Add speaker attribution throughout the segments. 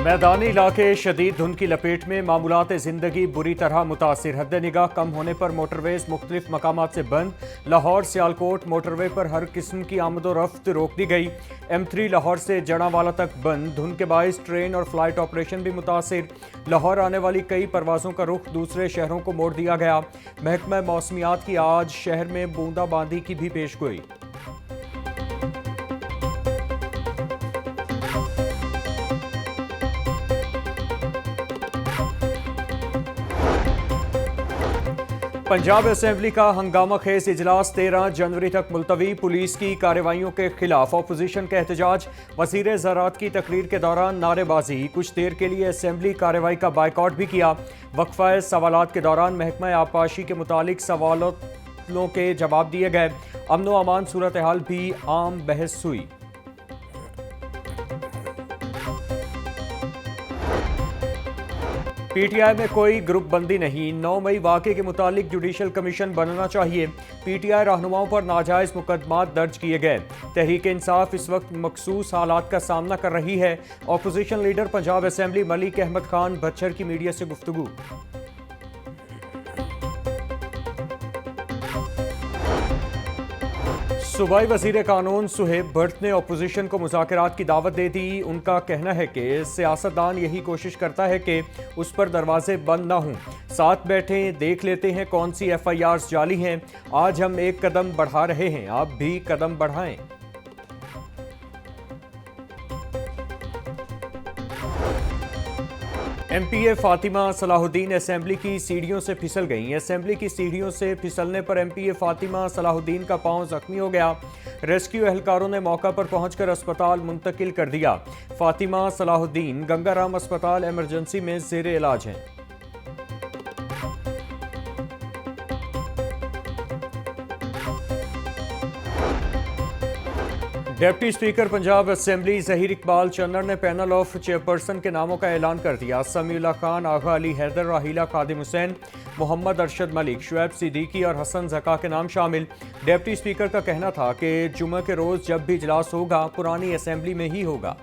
Speaker 1: मैदानी इलाके शदीद धुंध की लपेट में, मामूलात ज़िंदगी बुरी तरह मुतासिर। हद निगाह कम होने पर मोटरवेज मुख्तलिफ मकामात से बंद। लाहौर सियालकोट मोटरवे पर हर किस्म की आमदोरफ्त रोक दी गई। M3 लाहौर से जड़ावाला तक बंद। धुंध के बाइस ट्रेन और फ्लाइट ऑपरेशन भी मुतासिर। लाहौर आने वाली कई परवाज़ों का रुख दूसरे शहरों को मोड़ दिया गया। महकमा मौसमियात की आज शहर में बूंदाबांदी की भी पेशगोई। पंजाब असेंबली का हंगामा खेज इजलास 13 जनवरी तक मुलतवी। पुलिस की कार्रवाइयों के खिलाफ अपोजिशन का एहतजाज। वजीर ज़राअत की तकरीर के दौरान नारेबाजी। कुछ देर के लिए असेंबली कार्रवाई का बायकॉट भी किया। वक्फा सवालात के दौरान महकमा आबपाशी के मुतालिक सवालों के जवाब दिए गए। अमन व अमान सूरत हाल भी आम बहस हुई। PTI में कोई ग्रुप बंदी नहीं। 9 मई वाक़े के मुतालिक जुडिशल कमीशन बनना चाहिए। PTI रहनुमाओं पर नाजायज़ मुकदमात दर्ज किए गए। तहरीक इंसाफ इस वक्त मखसूस हालात का सामना कर रही है। Opposition leader Punjab assembly Malik Ahmad Khan Bhachar की मीडिया से गुफ्तगू। सूबाई वजीर कानून सुहेब भट्ट ने अपोजिशन को मुज़ाकरात की दावत दे दी। उनका कहना है कि सियासतदान यही कोशिश करता है कि उस पर दरवाजे बंद ना हों। साथ बैठें, देख लेते हैं कौन सी FIRs जाली हैं। आज हम एक कदम बढ़ा रहे हैं, आप भी कदम बढ़ाएं। MPA फातिमा सलाहुद्दीन असेंबली की सीढ़ियों से फिसल गईं। असेंबली की सीढ़ियों से फिसलने पर MPA फातिमा सलाहुद्दीन का पांव जख्मी हो गया। रेस्क्यू एहलकारों ने मौका पर पहुंचकर अस्पताल मुंतकिल कर दिया। फातिमा सलाहुद्दीन गंगाराम अस्पताल इमरजेंसी में ज़ेर इलाज हैं। Deputy speaker Punjab assembly Zaheer Iqbal Channar ने पैनल ऑफ चेयरपर्सन के नामों का ऐलान कर दिया। समीउल्लाह खान, आगा अली हैदर, राहिला खादिम हुसैन, मोहम्मद अरशद मलिक, शुएब सिद्दीकी और हसन ज़का के नाम शामिल। डिप्टी स्पीकर का कहना था कि जुम्मे के रोज़ जब भी इजलास होगा पुरानी असेंबली में ही होगा।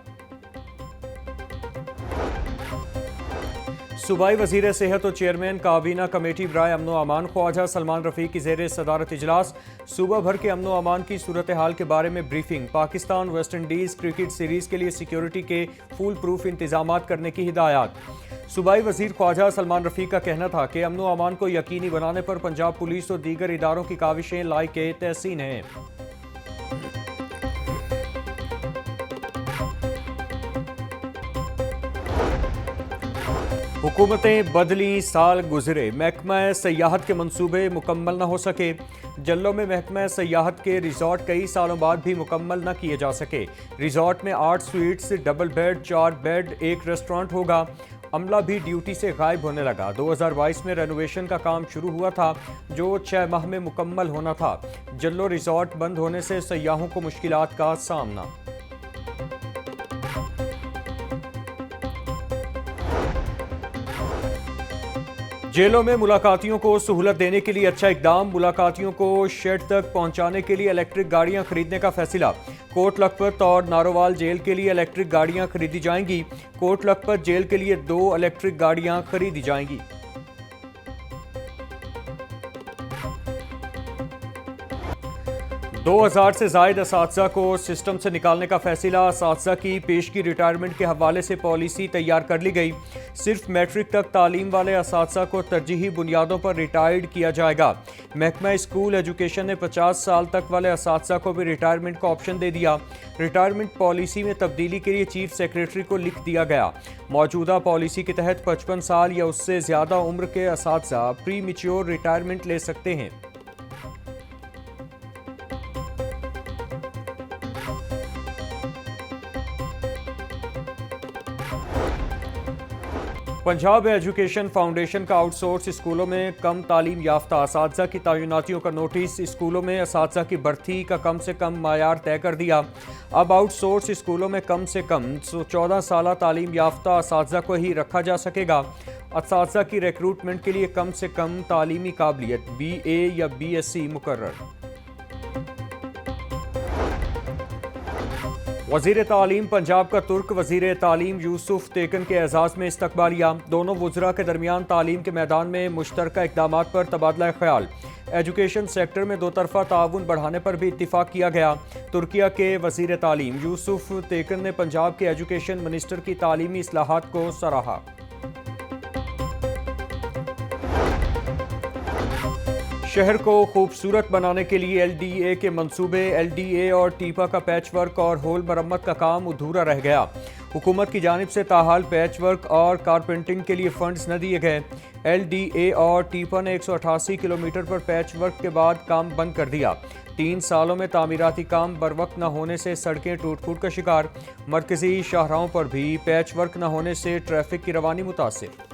Speaker 1: सूबाई वजीर सेहत और चेयरमैन काबीना कमेटी बराए अमन व अमान ख्वाजा सलमान रफ़ीक की ज़ेर सदारत इजलास। सूबा भर के अमन व अमान की सूरत हाल के बारे में briefing. Pakistan West Indies cricket series के लिए सिक्योरिटी के फुल प्रूफ इंतजाम करने की हिदायत। सूबाई वजीर ख्वाजा सलमान रफ़ीक का कहना था कि अमन व अमान को यकीनी बनाने पर पंजाब पुलिस और दीगर इदारों की काविशें लायक तहसीन हैं। हुकूमतें बदली, साल गुजरे, महकमा सयाहत के मंसूबे मुकम्मल न हो सके। जल्लों में महकमा सयाहत के रिजॉर्ट कई सालों बाद भी मुकम्मल न किए जा सके। रिजॉर्ट में 8 sweets, double bed, 4 bed, 1 restaurant होगा। अमला भी ड्यूटी से गायब होने लगा। 2022 में रेनोवेशन का काम शुरू हुआ था जो 6 माह में मुकम्मल होना था। जल्लो रिजॉर्ट बंद होने से सयाहों को मुश्किलात का सामना। जेलों में मुलाकातियों को सहूलत देने के लिए अच्छा इकदाम। मुलाकातियों को शेड तक पहुंचाने के लिए इलेक्ट्रिक गाड़ियां खरीदने का फैसला। कोट लखपत और नारोवाल जेल के लिए इलेक्ट्रिक गाड़ियां खरीदी जाएंगी। कोट लखपत जेल के लिए 2 इलेक्ट्रिक गाड़ियां खरीदी जाएंगी। दो 2000 से जायद असातिज़ा को सिस्टम से निकालने का फैसला। असातिज़ा की पेशगी रिटायरमेंट के हवाले से पॉलिसी तैयार कर ली गई। सिर्फ मैट्रिक तक तालीम वाले असातिज़ा को तरजीही बुनियादों पर रिटायर्ड किया जाएगा। महकमा स्कूल एजुकेशन ने 50 साल तक वाले असातिज़ा को भी रिटायरमेंट का ऑप्शन दे दिया। रिटायरमेंट पॉलिसी में तब्दीली के लिए चीफ सेक्रेटरी को लिख दिया गया। मौजूदा पॉलिसी के तहत 55 साल या उससे ज़्यादा उम्र के असातिज़ा प्री मैच्योर रिटायरमेंट ले सकते हैं। पंजाब एजुकेशन फाउंडेशन का आउटसोर्स स्कूलों में कम तालीम याफ्ता असातिज़ा की तैनातियों का नोटिस। स्कूलों में असातिज़ा की भर्ती का कम से कम मायार तय कर दिया। अब आउटसोर्स स्कूलों में कम से कम 14 साल तालीम याफ्ता असातिज़ा को ही रखा जा सकेगा। असातिज़ा की रिक्रूटमेंट के लिए कम से कम तालीमी काबिलियत BA या BSc मुकर्रर। वज़ीर तालीम पंजाब का तुर्क वज़ीर तालीम यूसुफ तेकन के एजाज़ में इस्तकबालिया। दोनों वज़रा के दरमियान तालीम के मैदान में मुश्तरका इक़दामात पर तबादला ख्याल। एजुकेशन सेक्टर में दो तरफ़ा ताउन बढ़ाने पर भी इत्तिफाक किया गया। तुर्किया के वज़ीर तालीम यूसुफ तेकन ने पंजाब के एजुकेशन मिनिस्टर की तालीमी इस्लाहात को सराहा। शहर को खूबसूरत बनाने के लिए LDA के मंसूबे, LDA और टीपा का पैच वर्क और होल मरम्मत का काम अधूरा रह गया। हुकूमत की जानिब से ताहाल पैच वर्क और कारपेंटिंग के लिए फंड्स न दिए गए। LDA और टीपा ने 188 किलोमीटर पर पैच वर्क के बाद काम बंद कर दिया। 3 सालों में तामीराती काम बरवक्त न होने से सड़कें टूट फूट का शिकार। मरकजी शाहराहों पर भी पैच वर्क न होने से ट्रैफिक की रवानी मुतासिर।